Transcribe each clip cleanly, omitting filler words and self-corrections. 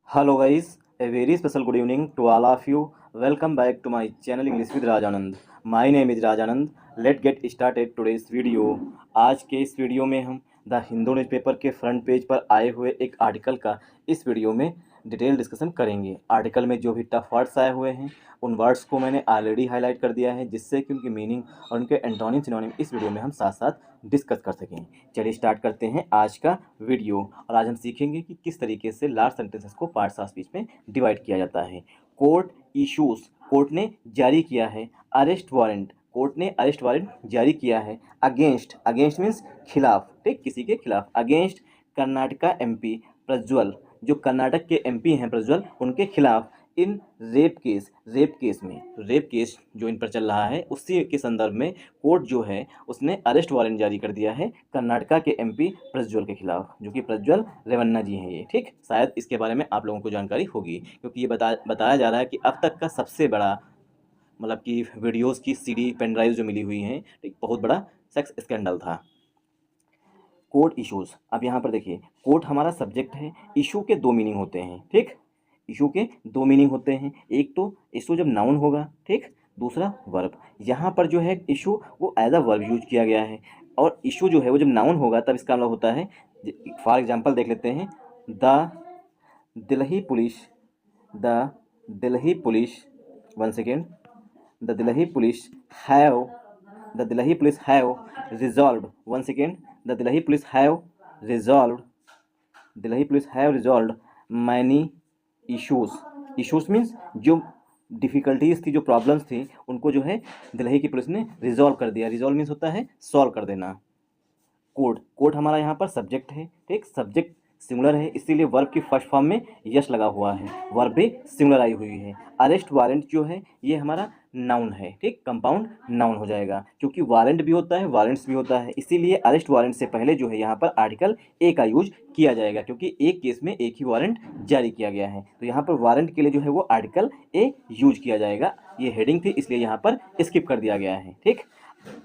Hello guys, a very special good evening to all of you. Welcome back to my channel English with Rajanand. My name is Rajanand. Let's get started today's video. आज के इस video में हम the Hindu newspaper के front page पर आए हुए एक आर्टिकल का इस वीडियो में डिटेल डिस्कशन करेंगे। आर्टिकल में जो भी टफ वर्ड्स आए हुए हैं उन वर्ड्स को मैंने ऑलरेडी हाईलाइट कर दिया है, जिससे कि उनकी मीनिंग और उनके एंटोनिम सिनोनिम इस वीडियो में हम साथ साथ डिस्कस कर सकें। चलिए स्टार्ट करते हैं आज का वीडियो। और आज हम सीखेंगे कि किस तरीके से लार्ज सेंटेंसेस को पार्ट्स ऑफ स्पीच में डिवाइड किया जाता है। कोर्ट इशूज, कोर्ट ने जारी किया है। अरेस्ट वारंट, कोर्ट ने अरेस्ट वारंट जारी किया है। अगेंस्ट, अगेंस्ट मीन्स खिलाफ, ठीक, किसी के खिलाफ। अगेंस्ट कर्नाटका एमपी प्रज्वल, जो कर्नाटक के एमपी हैं प्रज्वल, उनके खिलाफ। इन रेप केस, रेप केस में, रेप केस जो इन पर चल रहा है उसी के संदर्भ में कोर्ट जो है उसने अरेस्ट वारंट जारी कर दिया है कर्नाटका के एमपी प्रज्वल के खिलाफ, जो कि प्रज्वल रेवन्ना जी हैं ये, ठीक। शायद इसके बारे में आप लोगों को जानकारी होगी, क्योंकि ये बताया जा रहा है कि अब तक का सबसे बड़ा मतलब कि वीडियोज़ की सीडी पेन ड्राइव जो मिली हुई हैं, ठीक, बहुत बड़ा सेक्स स्कैंडल था। कोर्ट इश्यूज़, अब यहाँ पर देखिए, कोर्ट हमारा सब्जेक्ट है। इशू के दो मीनिंग होते हैं, ठीक, इशू के दो मीनिंग होते हैं। एक तो इशू जब नाउन होगा, ठीक, दूसरा वर्ब। यहाँ पर जो है इशू वो एज अ वर्ब यूज किया गया है, और इशू जो है वो जब नाउन होगा तब इसका मतलब होता है, फॉर एग्जांपल देख लेते हैं, the Delhi police, the Delhi police, one second, the Delhi police have, the Delhi police have resolve, one second, the Delhi police have resolve, Delhi police have resolve many issues. Issues means जो डिफ़िकल्टीज़ थी, जो प्रॉब्लम्स थी, उनको जो है दिल्ली की पुलिस ने रिजॉल्व कर दिया। रिजॉल्व मीन्स होता है सॉल्व कर देना। कोर्ट, कोर्ट हमारा यहाँ पर सब्जेक्ट है, ठीक, सब्जेक्ट सिंगुलर है, इसीलिए वर्ब की फर्स्ट फॉर्म में यश लगा हुआ है, वर्ब भी सिंगुलर आई हुई है। अरेस्ट वारंट जो है ये हमारा नाउन है, ठीक, कंपाउंड नाउन हो जाएगा, क्योंकि वारंट भी होता है वारंट्स भी होता है, इसीलिए अरेस्ट वारंट से पहले जो है यहाँ पर आर्टिकल ए का यूज किया जाएगा, क्योंकि एक केस में एक ही वारंट जारी किया गया है। तो यहाँ पर वारंट के लिए जो है वो आर्टिकल ए यूज किया जाएगा। ये हेडिंग थी इसलिए यहाँ पर स्किप कर दिया गया है, ठीक।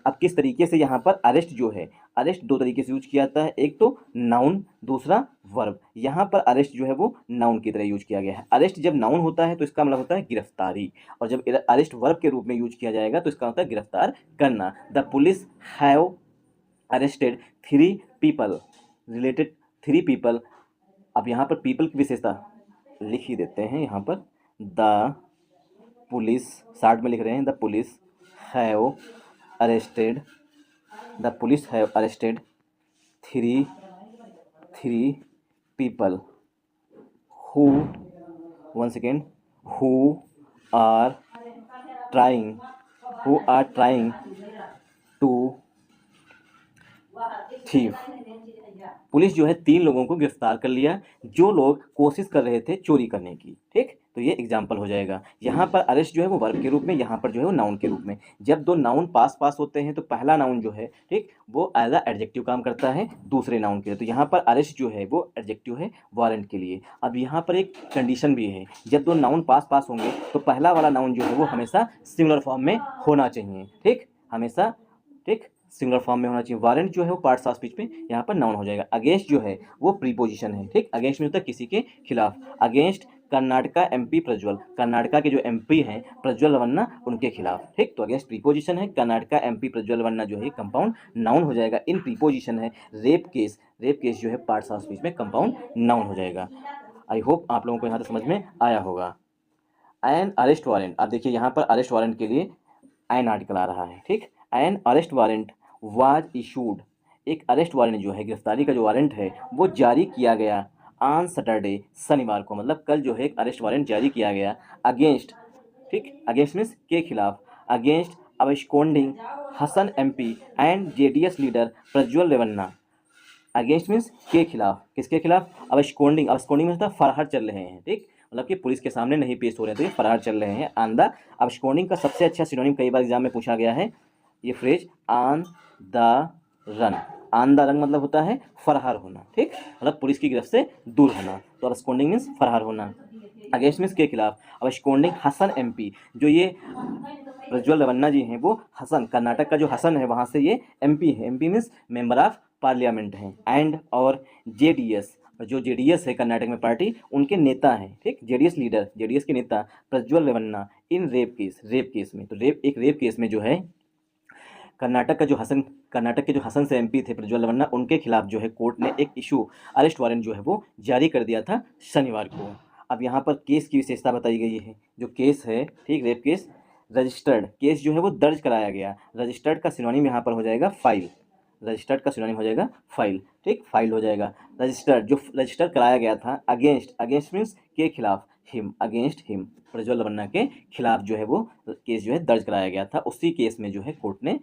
अब किस तरीके से यहाँ पर अरेस्ट जो है, अरेस्ट दो तरीके से यूज किया जाता है, एक तो नाउन, दूसरा वर्ब। यहाँ पर अरेस्ट जो है वो नाउन की तरह यूज किया गया है। अरेस्ट जब नाउन होता है तो इसका मतलब होता है गिरफ्तारी, और जब अरेस्ट वर्ब के रूप में यूज किया जाएगा तो इसका होता है गिरफ्तार करना। The police have arrested 3 people, related 3 people. अब यहाँ पर पीपल की विशेषता लिख ही देते हैं यहाँ पर, द पुलिस, शार्ट में लिख रहे हैं, the police have arrested, the police have arrested three people who, one second, who are trying, who are trying to thief। Police जो है 3 लोगों को गिरफ्तार कर लिया जो लोग कोशिश कर रहे थे चोरी करने की, ठीक। तो ये एग्जाम्पल हो जाएगा। यहाँ पर अरेस्ट जो है वो वर्ब के रूप में, यहाँ पर जो है वो नाउन के रूप में। जब दो नाउन पास पास होते हैं तो पहला नाउन जो है, ठीक, वो एज अ एडजेक्टिव काम करता है दूसरे नाउन के लिए। तो यहाँ पर अरेस्ट जो है वो एडजेक्टिव है वारंट के लिए। अब यहाँ पर एक कंडीशन भी है, जब दो नाउन पास पास होंगे तो पहला वाला नाउन जो है वो हमेशा सिंगुलर फॉर्म में होना चाहिए, ठीक, हमेशा, ठीक, सिंगुलर फॉर्म में होना चाहिए। वारंट जो है वो पार्ट्स ऑफ स्पीच में यहाँ पर नाउन हो जाएगा। अगेंस्ट जो है वो प्रीपोजिशन है, ठीक, अगेंस्ट में होता है किसी के खिलाफ। अगेंस्ट कर्नाटका एमपी प्रज्वल, कर्नाटका के जो एमपी हैं प्रज्वल रेवन्ना, उनके खिलाफ, ठीक। तो अगेंस्ट प्रीपोजिशन है, कर्नाटका एमपी प्रज्वल रेवन्ना जो है कंपाउंड नाउन हो जाएगा। इन प्रीपोजिशन है रेप केस, रेप केस जो है पार्ट्स ऑफ स्पीच में कंपाउंड नाउन हो जाएगा। आई होप आप लोगों को यहाँ तक समझ में आया होगा। एन अरेस्ट वारंट, अब देखिए यहाँ पर अरेस्ट वारंट के लिए एन आर्टिकल आ रहा है, ठीक। An arrest warrant was issued, एक अरेस्ट वारंट जो है, गिरफ्तारी का जो वारंट है वो जारी किया गया ऑन सैटरडे, शनिवार को, मतलब कल जो है एक अरेस्ट वारंट जारी किया गया अगेंस्ट, ठीक, अगेंस्ट मीन्स के खिलाफ, against absconding Hassan MP and JDS leader Prajwal Revanna. Against means के खिलाफ, किसके खिलाफ, अबस्कोंडिंग, अबस्कोंडिंग मीन्स फरार चल रहे हैं, ठीक, मतलब कि पुलिस के सामने नहीं पेश हो रहे, तो ये फरार चल रहे हैं। ऑन द, अबस्कोंडिंग का सबसे अच्छा सिनोनिम कई बार एग्जाम में पूछा गया है ये phrase, on the run. On the run मतलब होता है फरार होना, ठीक, मतलब पुलिस की गिरफ्त से दूर होना। तो अबस्कोंडिंग मीन्स फरार होना। अगेंस्ट मीन्स के खिलाफ। अबस्कोंडिंग हसन एमपी, जो ये प्रज्वल रेवन्ना जी हैं वो हसन, कर्नाटक का जो हसन है वहाँ से ये एमपी है, MP means member of parliament हैं। एंड और जेडीएस, जो जेडीएस है कर्नाटक में पार्टी, उनके नेता हैं, ठीक, जेडीएस लीडर, जेडीएस के नेता प्रज्वल रेवन्ना इन रेप केस में, तो रेप केस में जो है कर्नाटक के जो हसन से एमपी थे प्रज्वल रेवन्ना, उनके खिलाफ जो है कोर्ट ने एक अरेस्ट वारंट जो है वो जारी कर दिया था शनिवार को। अब यहाँ पर केस की विशेषता बताई गई है, जो केस है, ठीक, रेप केस, रजिस्टर्ड केस जो है वो दर्ज कराया गया। रजिस्टर्ड का सिनोनिम यहाँ पर हो जाएगा फाइल, रजिस्टर्ड का सिनोनिम हो जाएगा फाइल, ठीक, फाइल हो जाएगा। रजिस्टर्ड जो रजिस्टर कराया गया था अगेंस्ट मीन्स के खिलाफ, अगेंस्ट हिम, प्रज्वल रेवन्ना के खिलाफ जो है वो केस जो है दर्ज कराया गया था। उसी केस में जो है कोर्ट ने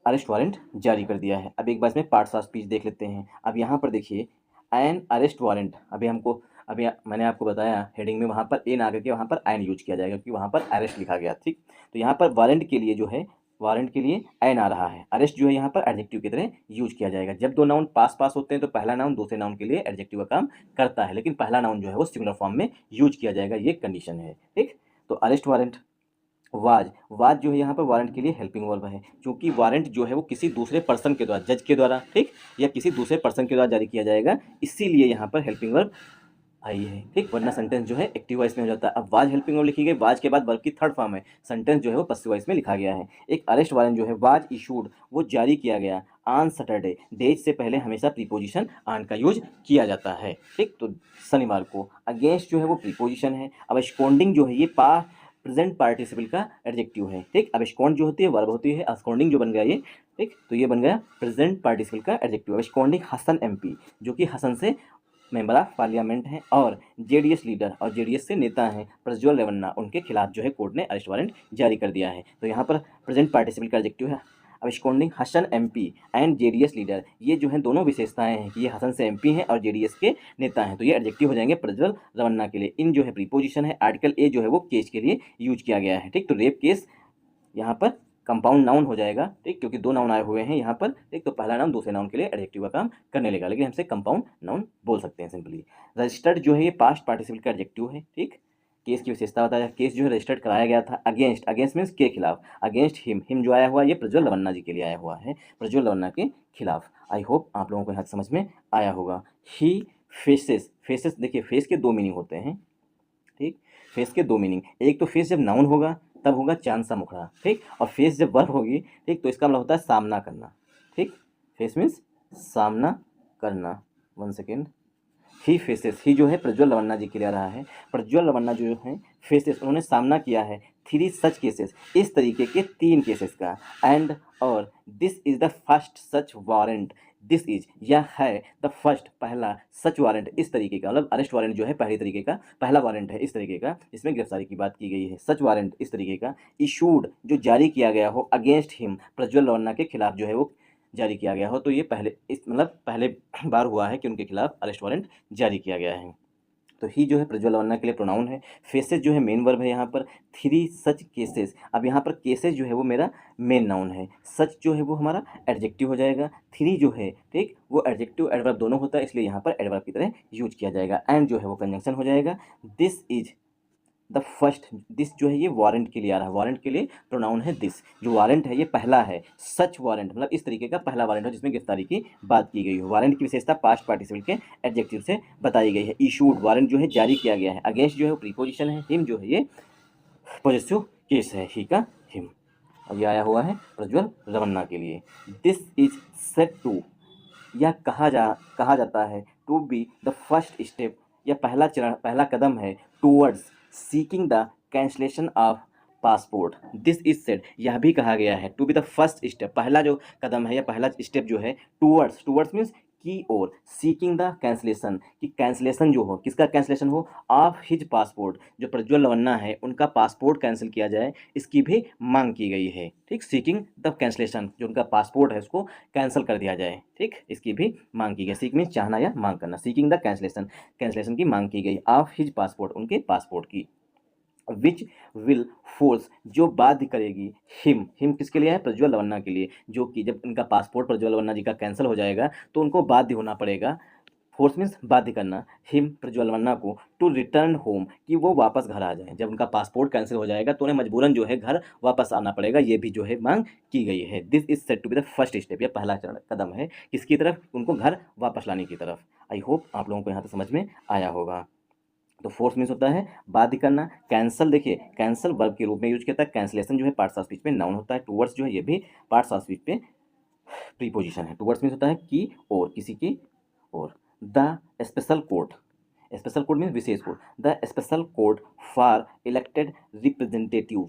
अरेस्ट वारंट जारी कर दिया है। अब एक बार इसमें पार्ट्स ऑफ स्पीच देख लेते हैं। अब यहाँ पर देखिए एन अरेस्ट वारंट, मैंने आपको बताया हेडिंग में वहाँ पर एन आकर के वहाँ पर एन यूज किया जाएगा क्योंकि वहाँ पर अरेस्ट लिखा गया, ठीक। तो यहाँ पर वारंट के लिए जो है, वारंट के लिए एन आ रहा है, अरेस्ट जो है यहाँ पर एडजेक्टिव की तरह यूज किया जाएगा। जब दो नाउन पास होते हैं तो पहला नाउन दूसरे नाउन के लिए एडजेक्टिव का काम करता है, लेकिन पहला नाउन जो है वो सिंगुलर फॉर्म में यूज किया जाएगा, ये कंडीशन है, ठीक। तो अरेस्ट वारंट, वाज जो है यहाँ पर वारंट के लिए हेल्पिंग वर्ब है, क्योंकि वारंट जो है वो किसी दूसरे पर्सन के द्वारा, जज के द्वारा, ठीक, या किसी दूसरे पर्सन के द्वारा जारी किया जाएगा, इसीलिए यहाँ पर हेल्पिंग वर्ब आई है, ठीक, वरना सेंटेंस जो है एक्टिव वॉइस में हो जाता है। अब वाज हेल्पिंग वर्ब लिखी गई, वाज के बाद वर्ब की थर्ड फॉर्म है, सेंटेंस जो है वो पैसिव वॉइस में लिखा गया है। एक अरेस्ट वारंट जो है वाज इशूड, वो जारी किया गया ऑन सैटरडे, डेज से पहले हमेशा प्रीपोजिशन ऑन का यूज किया जाता है, ठीक। तो शनिवार को, अगेंस्ट जो है वो प्रीपोजिशन है। अब स्कोंडिंग जो है ये प्रेजेंट पार्टिसिपल का एडजेक्टिव है, ठीक। अब स्कोंड जो होती है वर्ब होती है, स्कोंडिंग जो बन गया ये, ठीक, तो ये बन गया प्रेजेंट पार्टिसिपल का एडजेक्टिव। अब स्कोंडिंग हसन एमपी, जो कि हसन से मेंबर ऑफ पार्लियामेंट हैं और जेडीएस लीडर और जेडीएस से नेता हैं प्रज्वल रेवन्ना, उनके खिलाफ जो है कोर्ट ने अरेस्ट वारंट जारी कर दिया है। तो यहाँ पर प्रेजेंट पार्टिसिपल का एडजेक्टिव है। Absconding Hassan MP and JDS leader, ये जो है दोनों विशेषताएं हैं कि ये हसन से एमपी हैं और जेडीएस के नेता हैं, तो ये एडजेक्टिव हो जाएंगे प्रज्वल रेवन्ना के लिए। इन जो है प्रीपोजिशन है, आर्टिकल ए जो है वो केस के लिए यूज किया गया है, ठीक। तो रेप केस यहाँ पर कंपाउंड नाउन हो जाएगा, ठीक, क्योंकि दो नाउन आए हुए हैं यहाँ पर, ठीक। तो पहला नाउन दूसरे नाउन के लिए एडजेक्टिव का काम करने लगेगा, लेकिन हमसे कंपाउंड नाउन बोल सकते हैं सिंपली। रजिस्टर्ड जो है ये पास्ट पार्टिसिपल का एडजेक्टिव है, ठीक। केस की विशेषता बताया, केस जो है रजिस्टर्ड कराया गया था अगेंस्ट मीन्स के खिलाफ, अगेंस्ट हिम जो आया हुआ ये प्रज्वल रेवन्ना जी के लिए आया हुआ है, प्रज्वल रेवन्ना के खिलाफ। आई होप आप लोगों को यहाँ समझ में आया होगा। ही फेसेस देखिए फेस के दो मीनिंग होते हैं, ठीक, फेस के दो मीनिंग, एक तो फेस जब नाउन होगा तब होगा चांद सा मुखड़ा, ठीक, और फेस जब वर्ब होगी, ठीक, तो इसका मतलब होता है सामना करना, ठीक, फेस मीन्स सामना करना। वन सेकेंड, ही फेसेस, ही जो है प्रज्वल रेवन्ना जी के लिए आ रहा है, प्रज्वल रेवन्ना जो है फेसेस, उन्होंने सामना किया है 3 सच केसेस, इस तरीके के 3 केसेस का, एंड और this is the first such warrant, this is यह है द फर्स्ट पहला सच वारंट, इस तरीके का, मतलब अरेस्ट वारंट जो है पहले तरीके का, पहला वारंट है इस तरीके का, इसमें गिरफ्तारी की बात की गई है, सच वारंट इस तरीके का, इशूड जो जारी किया गया हो अगेंस्ट हिम, प्रज्वल रेवन्ना के खिलाफ जो है वो जारी किया गया हो, तो ये पहले बार हुआ है कि उनके खिलाफ अरेस्ट वारंट जारी किया गया है। तो ही जो है प्रज्वल रेवन्ना के लिए प्रोनाउन है, फेसेस जो है मेन वर्ब है यहाँ पर, 3 सच केसेस, अब यहाँ पर केसेस जो है वो मेरा मेन नाउन है, सच जो है वो हमारा एडजेक्टिव हो जाएगा, 3 जो है, ठीक, वो एडजेक्टिव एडवर्ब दोनों होता है, इसलिए यहाँ पर एडवर्ब की तरह यूज किया जाएगा, एंड जो है वो कंजंक्शन हो जाएगा, this is the first, this जो है ये वारंट के लिए आ रहा है, वारंट के लिए प्रोनाउन है दिस, जो वारंट है ये पहला है, सच वारंट मतलब इस तरीके का पहला वारंट है जिसमें गिरफ्तारी की बात की गई हो। वारंट की विशेषता पास्ट पार्टिसिपल के एडजेक्टिव से बताई गई है। इशूड वारंट जो है जारी किया गया है, अगेंस्ट जो है प्रीपोजिशन है, हिम जो है ये पॉजिटिव केस है, ही का हिम, और ये आया हुआ है प्रज्वल रेवन्ना के लिए। दिस इज सेट टू, यह कहा जाता है to be the first step, यह पहला चरण, पहला कदम है, towards seeking the cancellation of passport. This is said, यह भी कहा गया है to be the first step, पहला जो कदम है या पहला स्टेप जो है, टूवर्ड्स मीन्स की ओर, सीकिंग द कैंसलेशन, कि कैंसलेशन जो हो, किसका कैंसलेशन हो, ऑफ हिज पासपोर्ट, जो प्रज्वल रेवन्ना है उनका पासपोर्ट कैंसिल किया जाए, इसकी भी मांग की गई है, ठीक, सीकिंग द कैंसलेशन, जो उनका पासपोर्ट है उसको कैंसिल कर दिया जाए, ठीक, इसकी भी मांग की गई। सीक मीन्स चाहना या मांग करना, सीकिंग द कैंसलेशन की मांग की गई, ऑफ हिज पासपोर्ट, उनके पासपोर्ट की, विच विल फोर्स, जो बाध्य करेगी, हिम किसके लिए है, प्रज्वल रेवन्ना के लिए, जो कि जब उनका पासपोर्ट प्रज्वल रेवन्ना जी का कैंसिल हो जाएगा तो उनको बाध्य होना पड़ेगा फोर्स मीन्स बाध्य करना, हिम प्रज्वल लवन्ना को टू रिटर्न होम, कि वो वापस घर आ जाए। जब उनका पासपोर्ट कैंसिल हो जाएगा तो उन्हें मजबूरन जो है घर वापस आना पड़ेगा, ये भी जो है मांग की गई है। This is said to be the first step, यह पहला कदम है किसकी तरफ, उनको घर वापस लाने की तरफ। आई होप आप लोगों को यहाँ तक समझ में आया होगा। तो फोर्स मीन्स होता है बाध्य करना। कैंसल, देखिए कैंसल वर्ब के रूप में यूज किया था। कैंसलेशन जो है पार्ट्स ऑफ स्पीच पे नाउन होता है। टूवर्ड्स जो है ये भी पार्ट्स ऑफ स्पीच पे प्रीपोजिशन है। टूवर्ड्स मीन्स होता है की और, किसी की और। The special court, special court means विशेष court. The special court for elected representative,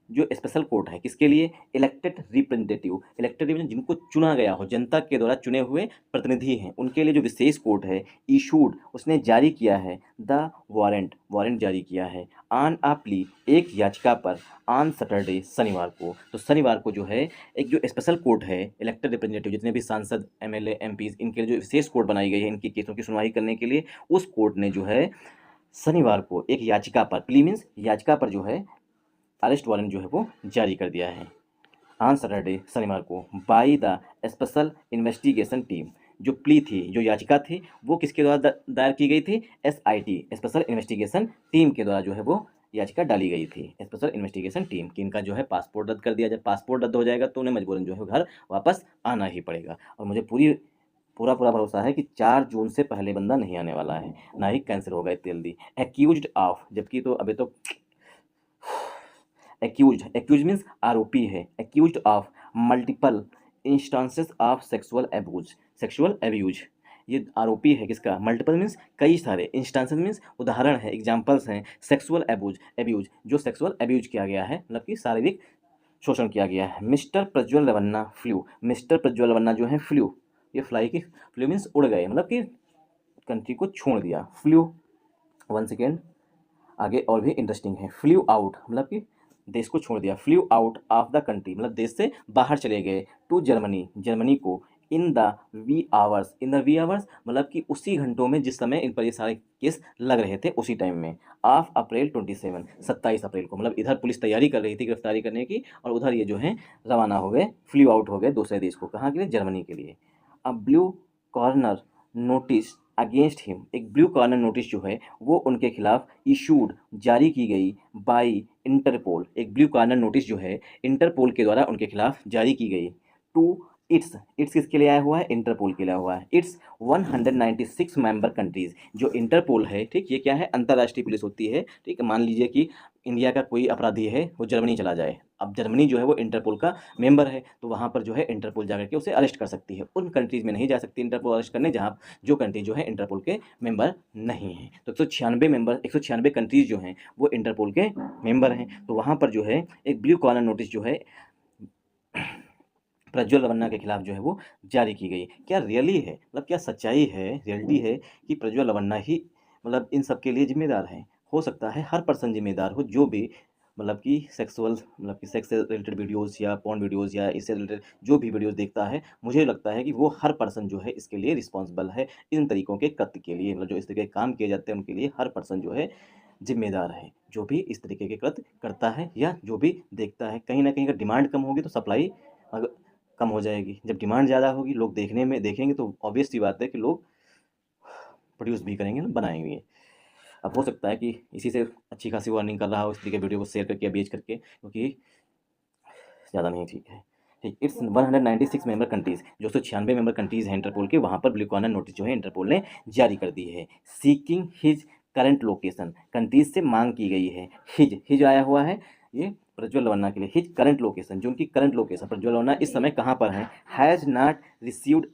जो स्पेशल कोर्ट है किसके लिए, इलेक्टेड रिप्रेजेंटेटिव, इलेक्टेड जिनको चुना गया हो, जनता के द्वारा चुने हुए प्रतिनिधि हैं, उनके लिए जो विशेष कोर्ट है, इशूड उसने जारी किया है, द वारंट वारंट जारी किया है, ऑन अ प्ली एक याचिका पर, ऑन सैटरडे शनिवार को। तो शनिवार को जो है एक जो स्पेशल कोर्ट है, इलेक्टेड रिप्रेजेंटेटिव जितने भी सांसद एमएलए एमपीज, इनके लिए जो विशेष कोर्ट बनाई गई है इनकी केसों की सुनवाई करने के लिए, उस कोर्ट ने जो है शनिवार को एक याचिका पर, प्ली मीन्स याचिका पर जो है अरेस्ट वारंट जो है वो जारी कर दिया है। ऑन सैटरडे शनिवार को, by the special investigation team, जो प्ली थी, जो याचिका थी, वो किसके द्वारा दायर की गई थी, एसआईटी स्पेशल इन्वेस्टिगेशन टीम के द्वारा जो है वो याचिका डाली गई थी। स्पेशल इन्वेस्टिगेशन टीम कि इनका जो है पासपोर्ट रद्द कर दिया। जब पासपोर्ट रद्द हो जाएगा तो उन्हें मजबूरन जो है घर वापस आना ही पड़ेगा। और मुझे पूरा भरोसा है कि 4 जून से पहले बंदा नहीं आने वाला है, ना ही कैंसिल होगा इतनी जल्दी। एक्यूज्ड ऑफ, जबकि तो अभी तो एक्यूज मीन्स आरोपी है, accused of multiple instances of sexual abuse, ये आरोपी है किसका, मल्टीपल मीन्स कई सारे, इंस्टांसेस मीन्स उदाहरण है, एग्जाम्पल्स हैं, सेक्सुअल एब्यूज जो सेक्सुअल एब्यूज किया गया है, मतलब कि शारीरिक शोषण किया गया है। मिस्टर प्रज्वल लवन्ना फ्लू, मिस्टर प्रज्वल लवन्ना जो है फ्लू, ये फ्लाई की फ्लू मीन्स उड़ गए, मतलब कि कंट्री को छोड़ दिया। फ्लू, वन सेकेंड, आगे और भी इंटरेस्टिंग है। फ्लू आउट मतलब कि देश को छोड़ दिया। Flu out of the country मतलब देश से बाहर चले गए। टू जर्मनी, जर्मनी को। In the wee hours, in the wee hours मतलब कि उसी घंटों में जिस समय इन पर ये सारे केस लग रहे थे, उसी टाइम में। ऑफ अप्रैल 27, 27 अप्रैल को, मतलब इधर पुलिस तैयारी कर रही थी गिरफ्तारी करने की, और उधर ये जो है रवाना हो गए, फ्लू आउट हो गए दूसरे देश को। कहाँ के लिए, जर्मनी के लिए। अब blue corner notice against him, एक ब्लू कॉर्नर नोटिस जो है वो उनके खिलाफ इशूड जारी की गई बाई इंटरपोल, एक ब्लू कॉर्नर नोटिस जो है इंटरपोल के द्वारा उनके खिलाफ जारी की गई। टू इट्स किसके लिए आया हुआ है, इंटरपोल के लिए आया हुआ है। इट्स 196 मेंबर कंट्रीज, जो इंटरपोल है, ठीक, ये क्या है, अंतर्राष्ट्रीय पुलिस होती है, ठीक है। मान लीजिए कि इंडिया का कोई अपराधी है, वो जर्मनी चला जाए, अब जर्मनी जो है वो इंटरपोल का मेंबर है, तो वहाँ पर जो है इंटरपोल जाकर के उसे अरेस्ट कर सकती है। उन कंट्रीज़ में नहीं जा सकती इंटरपोल अरेस्ट करने जहाँ जो कंट्री जो है इंटरपोल के मेंबर नहीं है। तो 196 कंट्रीज़ जो हैं वो इंटरपोल के मेंबर हैं, तो वहाँ पर जो है एक ब्लू कॉर्नर नोटिस जो है प्रज्वल लवन्ना के खिलाफ जो है वो जारी की गई। क्या रियली है, मतलब क्या सच्चाई है, रियलिटी है कि प्रज्वल लवन्ना ही मतलब इन सब के लिए जिम्मेदार है? हो सकता है हर पर्सन जिम्मेदार हो, जो भी मतलब कि सेक्स से रिलेटेड वीडियोज़ या पॉर्न वीडियोज़ या इससे रिलेटेड जो भी वीडियोज़ देखता है, मुझे लगता है कि वो हर पर्सन जो है इसके लिए रिस्पॉन्सिबल है, इन तरीक़ों के कृत्य के लिए, मतलब जो इस तरीके के काम किए जाते हैं उनके लिए हर पर्सन जो है जिम्मेदार है, जो भी इस तरीके के कृत्य करता है या जो भी देखता है। कहीं न कहीं अगर डिमांड कम होगी तो सप्लाई अग कम हो जाएगी। जब डिमांड ज़्यादा होगी, लोग देखेंगे तो ऑब्वियस सी बात है कि लोग प्रोड्यूस भी करेंगे ना, बनाएँगे। अब हो सकता है कि इसी से अच्छी खासी वो अर्निंग कर रहा हो इस तरीके वीडियो को शेयर करके या बेच करके, क्योंकि ज़्यादा नहीं ठीक है। ठीक, इट्स 196 मेंबर कंट्रीज़, जो 196 मेंबर कंट्रीज़ हैं इंटरपोल के, वहाँ पर ब्लू कॉर्नर नोटिस जो है इंटरपोल ने जारी कर दी है। Seeking his current location, countries से मांग की गई है। हिज आया हुआ है ये प्रज्वल लवन्ना के लिए। हिज करंट लोकेशन, जो उनकी करंट लोकेशन, प्रज्वल लवन्ना इस समय कहाँ पर हैं। Has not received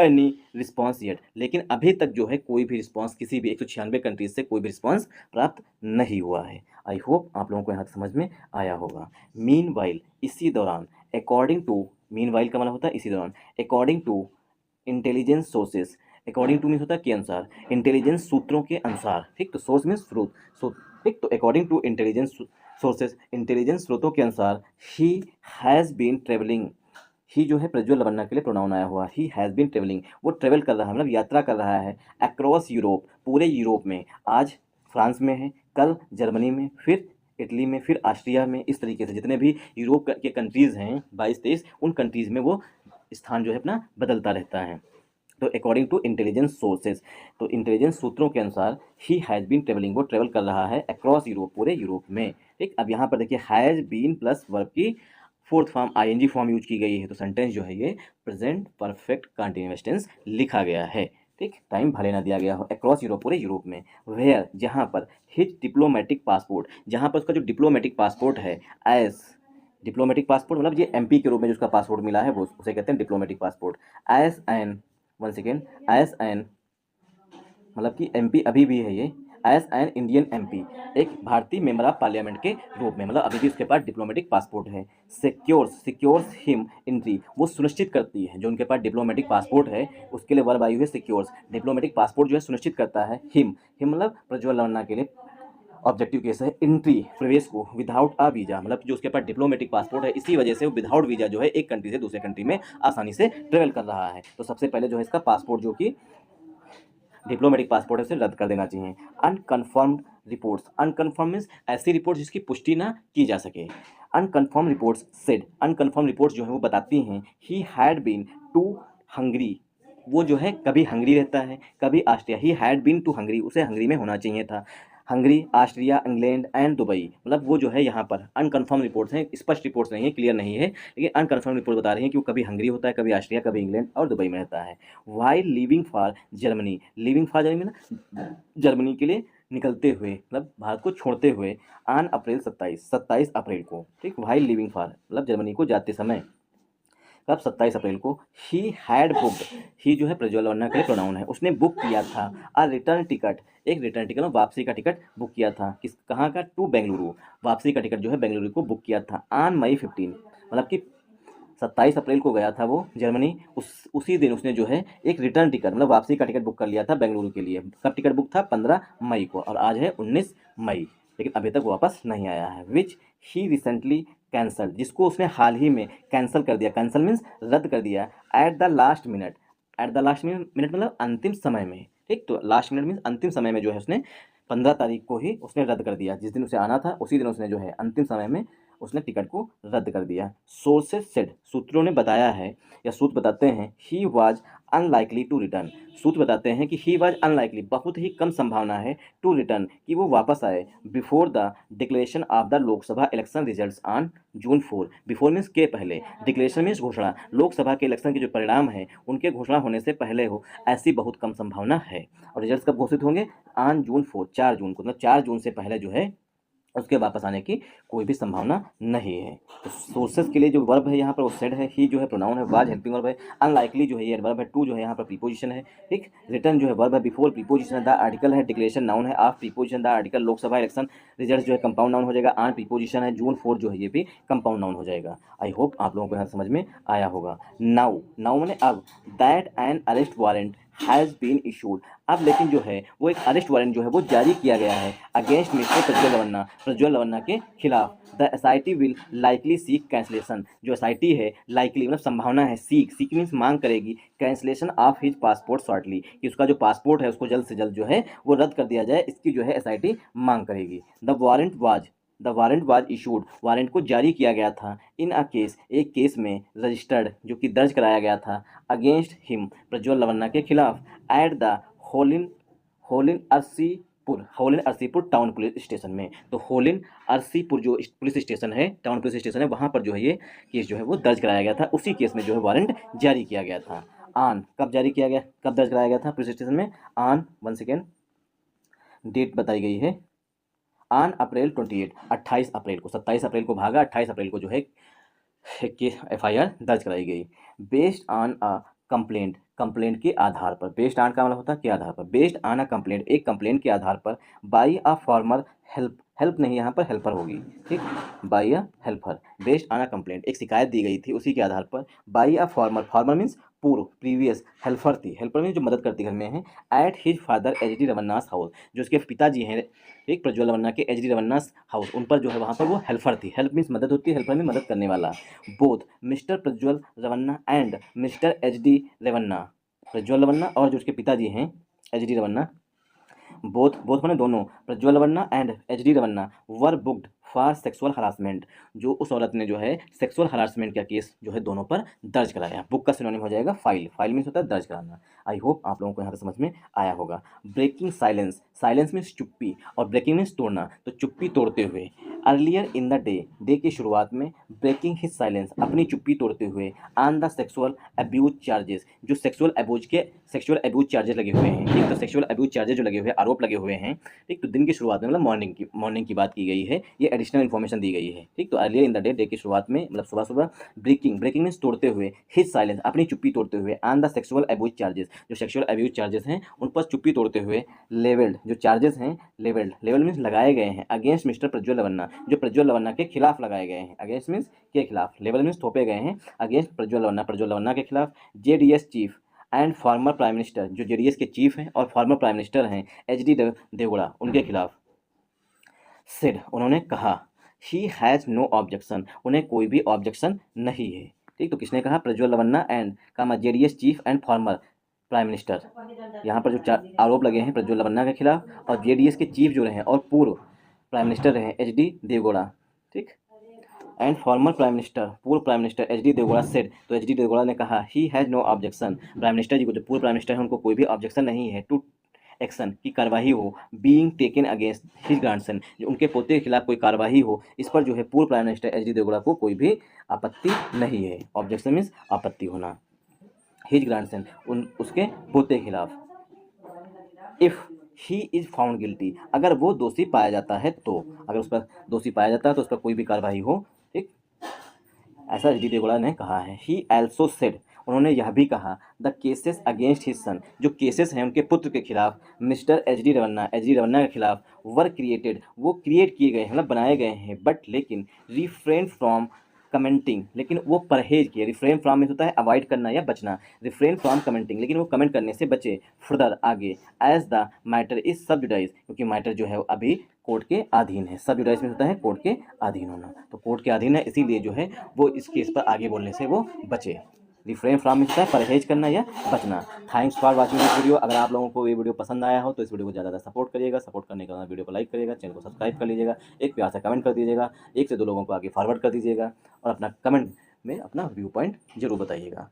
any response yet, लेकिन अभी तक जो है कोई भी रिस्पॉन्स किसी भी 196 कंट्रीज से कोई भी रिस्पॉन्स प्राप्त नहीं हुआ है। आई होप आप लोगों को यहाँ समझ में आया होगा। मीनवाइल, इसी दौरान, अकॉर्डिंग टू, मीनवाइल का मतलब होता है इसी दौरान, according to intelligence sources, according to means होता है के अनुसार, इंटेलिजेंस सूत्रों के अनुसार, ठीक, तो सोर्स मीन्स स्रोत, ठीक, तो according to intelligence sources, intelligence स्रोतों के अनुसार, he has been travelling, he जो है प्रज्वल लवन्ना के लिए प्रोनाउन आया हुआ, ही हैज़ बीन ट्रेवलिंग, वो ट्रेवल कर रहा है, मतलब यात्रा कर रहा है, अक्रॉस यूरोप, पूरे यूरोप में। आज फ्रांस में है, कल जर्मनी में, फिर इटली में, फिर ऑस्ट्रिया में, इस तरीके से जितने भी यूरोप के कंट्रीज़ हैं 22-23, उन कंट्रीज़ में वो स्थान जो है अपना बदलता रहता है। तो अकॉर्डिंग टू इंटेलिजेंस सोर्सेज, तो इंटेलिजेंस सूत्रों के अनुसार ही हैज़ बीन ट्रेवलिंग, वो ट्रेवल कर रहा है अक्रॉस यूरोप, पूरे यूरोप में। ठीक, अब यहाँ पर देखिए हैज़ बीन प्लस वर्ब की fourth form ING form use की गई है, तो सेंटेंस जो है ये प्रेजेंट परफेक्ट कंटिन्यूअस टेंस लिखा गया है। ठीक, टाइम भले ना दिया गया हो, अक्रॉस यूरोप, पूरे यूरोप में। वेयर, जहाँ पर हिज डिप्लोमेटिक पासपोर्ट, जहाँ पर उसका जो डिप्लोमेटिक पासपोर्ट है, एज डिप्लोमेटिक पासपोर्ट मतलब ये एमपी के रूप में जो उसका पासपोर्ट मिला है वो उसे कहते हैं diplomatic passport. As an, one second, as an मतलब कि एमपी अभी भी है ये, एज एन इंडियन एमपी, एक भारतीय मेंबर ऑफ पार्लियामेंट के रूप में, मतलब अभी भी उसके पास डिप्लोमेटिक पासपोर्ट है। सिक्योर्स हिम एंट्री, वो सुनिश्चित करती है, जो उनके पास डिप्लोमेटिक पासपोर्ट है उसके लिए वर्ब आई हुई है सिक्योर्स, डिप्लोमेटिक पासपोर्ट जो है सुनिश्चित करता है, हिम मतलब प्रज्वल लवन्ना के लिए ऑब्जेक्टिव केस है, एंट्री प्रवेश को विदाउट अ वीज़ा, मतलब जो उसके पास डिप्लोमेटिक पासपोर्ट है इसी वजह से वो विदाउट वीज़ा जो है एक कंट्री से दूसरे कंट्री में आसानी से ट्रेवल कर रहा है। तो सबसे पहले जो है इसका पासपोर्ट जो कि डिप्लोमेटिक पासपोर्ट है उसे रद्द कर देना चाहिए। अनकन्फर्म्ड रिपोर्ट्स, अनकन्फर्म मीन्स ऐसी रिपोर्ट जिसकी पुष्टि ना की जा सके। Unconfirm reports said, unconfirm reports जो है वो बताती हैं he had been to Hungary, वो जो है कभी हंगरी रहता है कभी Austria, he had been to Hungary, उसे हंगरी में होना चाहिए था। Hungary, Austria, England and Dubai, मतलब वो जो है यहाँ पर अनकन्फर्म रिपोर्ट्स हैं, स्पष्ट रिपोर्ट्स नहीं है, क्लियर नहीं है, लेकिन अनकन्फर्म रिपोर्ट बता रही है कि वो कभी हंगरी होता है, कभी ऑस्ट्रिया, कभी इंग्लैंड और दुबई में रहता है। While living for Germany, living for Germany ना जर्मनी के लिए निकलते हुए, मतलब भारत को छोड़ते हुए, ऑन अप्रैल 27 अप्रैल को, ठीक, वाइल लिविंग फॉर मतलब जर्मनी को जाते समय, कब 27 अप्रैल को, ही हैड बुक्ड, ही जो है प्रज्वल लवन्ना के लिए प्रोनाउन है, उसने बुक किया था अ रिटर्न टिकट, एक रिटर्न टिकट में वापसी का टिकट बुक किया था, किस कहाँ का, टू बेंगलुरु, वापसी का टिकट जो है बेंगलुरु को बुक किया था ऑन मई 15, मतलब कि 27 अप्रैल को गया था वो जर्मनी, उसी दिन उसने जो है एक रिटर्न टिकट मतलब वापसी का टिकट बुक कर लिया था बेंगलुरु के लिए। कब टिकट बुक था, 15 मई को, और आज है 19 मई, लेकिन अभी तक वापस नहीं आया है। विच ही रिसेंटली कैंसल, जिसको उसने हाल ही में कैंसिल कर दिया, कैंसिल मीन्स रद्द कर दिया, at the last minute, at the last minute मतलब अंतिम समय में, ठीक, तो लास्ट मिनट मीन्स अंतिम समय में जो है उसने 15 तारीख को ही उसने रद्द कर दिया, जिस दिन उसे आना था उसी दिन उसने जो है अंतिम समय में उसने टिकट को रद्द कर दिया। सोर्सेज सेड, सूत्रों ने बताया है या सूत्र बताते हैं, he was unlikely to return, सूत्र बताते हैं कि ही वाज अनलाइकली, बहुत ही कम संभावना है, टू रिटर्न कि वो वापस आए, before the declaration of the Lok Sabha election results on June 4, before means के पहले, डिक्लेरेशन मीन्स घोषणा, लोकसभा के इलेक्शन के जो परिणाम है उनके घोषणा होने से पहले हो, ऐसी बहुत कम संभावना है। और रिजल्ट्स कब घोषित होंगे, ऑन जून 4, 4 जून को, मतलब 4 जून से पहले जो है उसके वापस आने की कोई भी संभावना नहीं है। तो सोर्सेस के लिए जो वर्ब है यहाँ पर वो सेड है, ही जो है प्रोनाउन है, वाज हेल्पिंग वर्ब है, अनलाइकली जो है ये वर्ब है, टू जो है यहाँ पर प्रीपोजिशन है, ठीक, रिटर्न जो है वर्ब है, बिफोर प्रीपोजिशन है, द आर्टिकल है, डिक्लेरेशन नाउन है, of preposition the article, Lok Sabha election result जो है कंपाउंड नाउन हो जाएगा, ऑन प्रीपोजिशन है, जून 4 जो है ये भी कंपाउंड नाउन हो जाएगा। आई होप आप लोगों को यहाँ समझ में आया होगा। नाउ, नाउ मैंने अब, that an arrest warrant has been issued, अब लेकिन जो है वो एक अरेस्ट वारंट जो है वो जारी किया गया है अगेंस्ट मिस्टर प्रज्वल लवन्ना के खिलाफ। The SIT will likely seek cancellation, जो एसआईटी है लाइकली मतलब संभावना है, सीक मीन्स मांग करेगी, cancellation of his passport shortly, कि उसका जो पासपोर्ट है उसको जल्द से जल्द जो है वो रद्द कर दिया जाए, इसकी जो है एसआईटी मांग करेगी। The warrant was issued, warrant को जारी किया गया था, इन अ केस, एक केस में, रजिस्टर्ड जो कि दर्ज कराया गया था, अगेंस्ट हिम प्रज्वल लवन्ना के खिलाफ, एट द होलिन अरसीपुर टाउन पुलिस स्टेशन में। तो होलिन अरसीपुर जो पुलिस स्टेशन है, टाउन पुलिस स्टेशन है, वहाँ पर जो है ये केस जो है वो दर्ज कराया गया था, उसी केस में जो है वारंट जारी किया गया था। ऑन, कब जारी किया गया, कब दर्ज कराया गया था पुलिस स्टेशन में, ऑन, वन सेकेंड, डेट बताई गई है, ऑन अप्रैल 28, 28 अप्रैल को, 27 अप्रैल को भागा, 28 अप्रैल को जो है FIR दर्ज कराई गई। Based on a complaint, complaint के आधार पर, बेस्ड ऑन का मतलब होता है के आधार पर, बेस्ड ऑन अ कंप्लेंट, एक कंप्लेंट के आधार पर, बाई अ फॉर्मर हेल्प नहीं, यहाँ पर हेल्पर होगी, ठीक, by a helper, based on a complaint, एक शिकायत दी गई थी उसी के आधार पर, बाई अ फॉर्मर मीन्स पूर्व, प्रीवियस, हेल्पर थी, हेल्पर मीन्स जो मदद करती घर में है, एट हिज फादर HD रमन्नास हाउस, जो उसके पिताजी हैं एक प्रज्वल लवन्ना के HD रमन्नास हाउस, उन पर जो है वहाँ पर वो हेल्पर थी, हेल्प मीन्स मदद होती है, हेल्पर में मदद करने वाला। Both mister Prajwal Revanna and mister HD Revanna, Prajwal Revanna और जो उसके पिताजी हैं HD रवन्ना, बोथ बोथ माने दोनों, Prajwal Revanna and HD. Revanna were booked for sexual harassment. जो उस औरत ने जो है सेक्सुअल हरासमेंट का केस जो है दोनों पर दर्ज कराया। बुक का सिनोनिम हो जाएगा फाइल। फाइल मीन्स होता है दर्ज कराना। आई होप आप लोगों को यहाँ से समझ में आया होगा। ब्रेकिंग साइलेंस, साइलेंस मीन्स चुप्पी और ब्रेकिंग मीन्स तोड़ना, तो चुप्पी तोड़ते हुए। Earlier in the day, day की शुरुआत में, ब्रेकिंग हिज साइलेंस, अपनी चुप्पी तोड़ते हुए, on the sexual abuse charges, जो सेक्सुअल अब्यूज चार्जेस लगे हुए हैं, ठीक। तो सेक्सुअल अब्यूज चार्जेस जो लगे हुए हैं, आरोप लगे हुए हैं, ठीक। तो दिन की शुरुआत में मतलब मॉर्निंग की बात की गई है, ये एडिशनल इन्फॉर्मेशन दी गई है, ठीक। तो earlier in the day, day की शुरुआत में मतलब सुबह सुबह, ब्रेकिंग मीन्स तोड़ते हुए, हिज साइलेंस, अपनी चुप्पी तोड़ते हुए, on the sexual abuse charges, जो सेक्सुअल अब्यूज चार्जेस हैं उन पर चुप्पी तोड़ते हुए, लेवल्ड, जो चार्जेस हैं लेवल मीन्स लगाए गए हैं, अगेंस्ट मिस्टर प्रज्वल रवन्ना, जो प्रज्वल रवन्ना के खिलाफ लगाए गए हैं। अगेंस्ट मीन्स के खिलाफ, लेवल मीन्स थोपे गए हैं अगेंस्ट प्रज्वल रवन्ना के खिलाफ। JDS chief and former prime minister, जो जेडीएस के चीफ हैं और फॉर्मर प्राइम मिनिस्टर हैं एच.डी. देवगौड़ा, उनके खिलाफ। सेड, उन्होंने कहा, ही हैज़ नो ऑब्जेक्शन, उन्हें कोई भी ऑब्जेक्शन नहीं है, ठीक। तो किसने कहा? Prajwal Revanna and comma JDS chief and former prime minister. यहाँ पर जो चार आरोप लगे हैं प्रज्वल रवन्ना के खिलाफ और जेडीएस के चीफ जो रहे और पूर्व प्राइम मिनिस्टर रहे एच.डी. देवगौड़ा, ठीक। एंड फॉर्मर प्राइम मिनिस्टर, पूर्व prime minister H D. Deve Gowda said, तो एच.डी. देवगौड़ा ने कहा, he has no objection, prime minister जी को, जो पूर्व प्राइम मिनिस्टर हैं उनको कोई भी ऑब्जेक्शन नहीं है टू एक्शन की कार्रवाई हो, being taken against his grandson, जो उनके पोते के खिलाफ कोई कार्रवाई हो, इस पर जो है पूर्व प्राइम मिनिस्टर एच.डी. देवगौड़ा को कोई भी आपत्ति नहीं है। ऑब्जेक्शन मीन्स आपत्ति होना। हिज ग्रैंडसन, उसके पोते के खिलाफ। If he is found guilty, अगर वो दोषी पाया जाता है तो, अगर उस पर दोषी पाया जाता है तो उस पर कोई भी कार्रवाई हो, ठीक। ऐसा एच.डी. देवगौड़ा ने कहा है। ही ऑल्सो सेड, उन्होंने यह भी कहा, the cases against his son, जो केसेस हैं उनके पुत्र के खिलाफ, मिस्टर एच.डी. रवन्ना के खिलाफ, वर क्रिएटेड, वो क्रिएट किए गए हैं मतलब बनाए गए हैं, बट लेकिन रिफ्रेन फ्रॉम कमेंटिंग, लेकिन वो परहेज किए। रिफ्रेन फ्रॉम मीन्स होता है अवॉइड करना या बचना। रिफ्रेन फ्रॉम कमेंटिंग, लेकिन वो कमेंट करने से बचे। फर्दर, आगे, एज द मैटर इज सब जुडाइज, क्योंकि मैटर जो है वो अभी कोर्ट के अधीन है। सब जुडाइज में होता है कोर्ट के अधीन होना, तो कोर्ट के अधीन है इसीलिए जो है वो इस केस पर आगे बोलने से वो बचे। रिफ्रेन फ्रॉम मीन्स होता है परहेज करना या बचना। Thanks for watching this video. अगर आप लोगों को ये वीडियो पसंद आया हो तो इस वीडियो को ज़्यादा सपोर्ट करिएगा। सपोर्ट करने के बाद वीडियो को लाइक करिएगा, चैनल को सब्सक्राइब कर लीजिएगा, एक प्यार से कमेंट कर दीजिएगा, 1 से 2 लोगों को आगे फॉरवर्ड कर दीजिएगा और अपना कमेंट में अपना व्यू पॉइंट जरूर बताइएगा।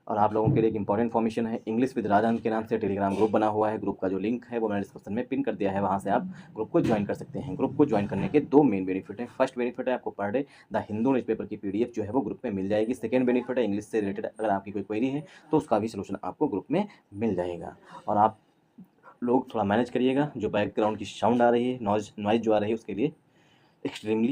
और आप लोगों के लिए एक इंपॉर्टेंट इन्फॉर्मेशन है, इंग्लिश विद राजानंद के नाम से टेलीग्राम ग्रुप बना हुआ है। ग्रुप का जो लिंक है वो मैंने डिस्क्रिप्शन में पिन कर दिया है, वहाँ से आप ग्रुप को ज्वाइन कर सकते हैं। ग्रुप को ज्वाइन करने के 2 मेन बेनिफिट हैं। फर्स्ट बेनिफिट है आपको per day the Hindu newspaper की PDF जो है वो ग्रुप में मिल जाएगी। सेकेंड बेनिफिट है इंग्लिश से रिलेटेड अगर आपकी कोई क्वेरी है तो उसका भी सोल्यूशन आपको ग्रुप में मिल जाएगा। और आप लोग थोड़ा मैनेज करिएगा, जो बैकग्राउंड की साउंड आ रही है, नॉइज़ जो आ रही है उसके लिए एक्सट्रीमली